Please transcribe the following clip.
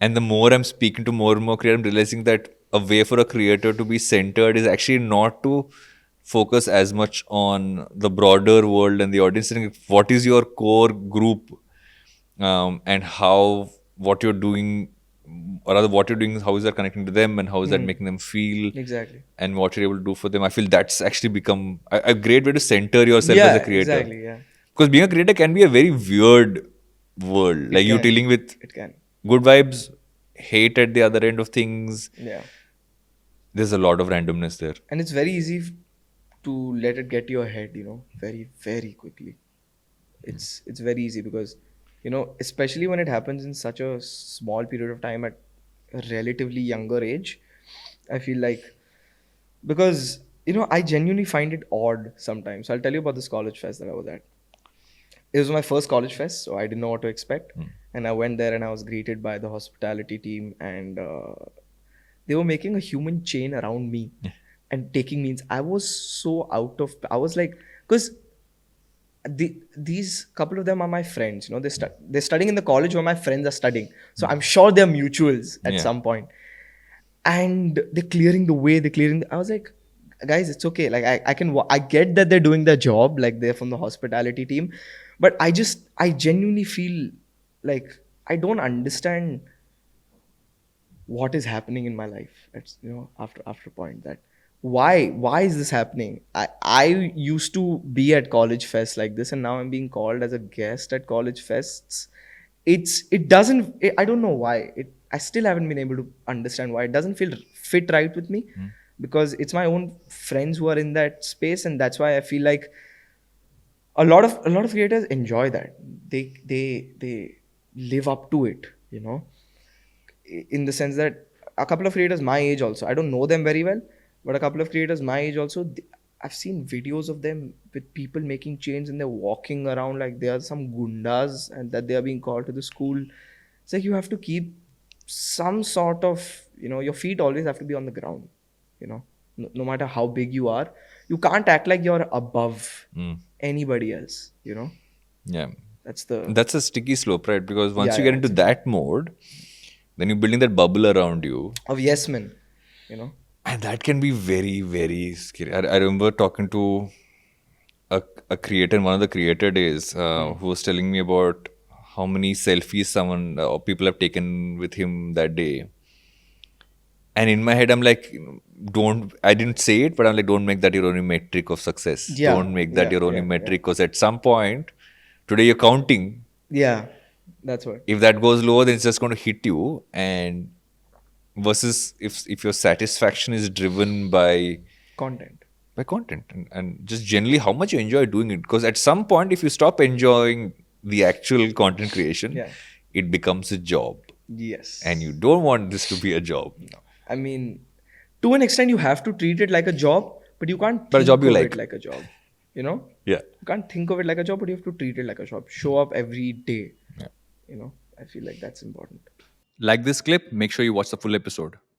And the more I'm speaking to more and more creators, I'm realizing that a way for a creator to be centered is actually not to focus as much on the broader world and the audience. And what is your core group, and how what you're doing, or rather what you're doing, how is that connecting to them, and how is that making them feel, Exactly. and what you're able to do for them. I feel that's actually become a great way to center yourself as Yeah, a creator. exactly. Yeah, Because being a creator can be a very weird world. it Like you're can. dealing with It can. good vibes, hate at the other end of things. Yeah. There's a lot of randomness there. And it's very easy to let it get to your head, very, very quickly. It's very easy because, especially when it happens in such a small period of time at a relatively younger age, I feel like, because, I genuinely find it odd sometimes. So I'll tell you about this college fest that I was at. It was my first college fest, so I didn't know what to expect. And I went there and I was greeted by the hospitality team, and they were making a human chain around me and taking me. I was so out of. I was like, because these couple of them are my friends. They're studying in the college where my friends are studying. So I'm sure they're mutuals at Yeah. some point. And they're clearing the way. I was like, guys, it's okay. Like I get that they're doing their job. Like they're from the hospitality team, but I genuinely feel like I don't understand what is happening in my life. It's, after a point that why is this happening? I used to be at college fests like this, and now I'm being called as a guest at college fests. I don't know why. I still haven't been able to understand why. It doesn't feel fit right with me, because it's my own friends who are in that space, and that's why I feel like a lot of creators enjoy that. They live up to it, in the sense that a couple of creators my age also, I don't know them very well, but a couple of creators my age also, I've seen videos of them with people making chains, and they're walking around like they are some gundas, and that they are being called to the school. It's like you have to keep some sort of, your feet always have to be on the ground, no matter how big you are. You can't act like you're above anybody else. Yeah. That's the That's a sticky slope, right? Because once Yeah, you get yeah, into it's that mode, then you're building that bubble around you. of yes men, you know. And that can be very, very scary. I remember talking to a creator in one of the creator days, who was telling me about how many selfies someone or people have taken with him that day. And in my head, I'm like, I didn't say it, but I'm like, don't make that your only metric of success. Yeah, Don't make that yeah, your only yeah, yeah, metric, because at some point, today you're counting. yeah. That's what. If that goes lower, then it's just going to hit you. And versus if your satisfaction is driven Content. by content, and just generally how much you enjoy doing it. Because at some point, if you stop enjoying the actual content creation, Yeah. it becomes a job. Yes. And you don't want this to be a job. No. I mean, to an extent, you have to treat it like a job, but you can't But a job think you of it like. like a job. You know? Yeah. You can't think of it like a job, but you have to treat it like a job. Show up every day. Yeah. I feel like that's important. Like this clip, make sure you watch the full episode.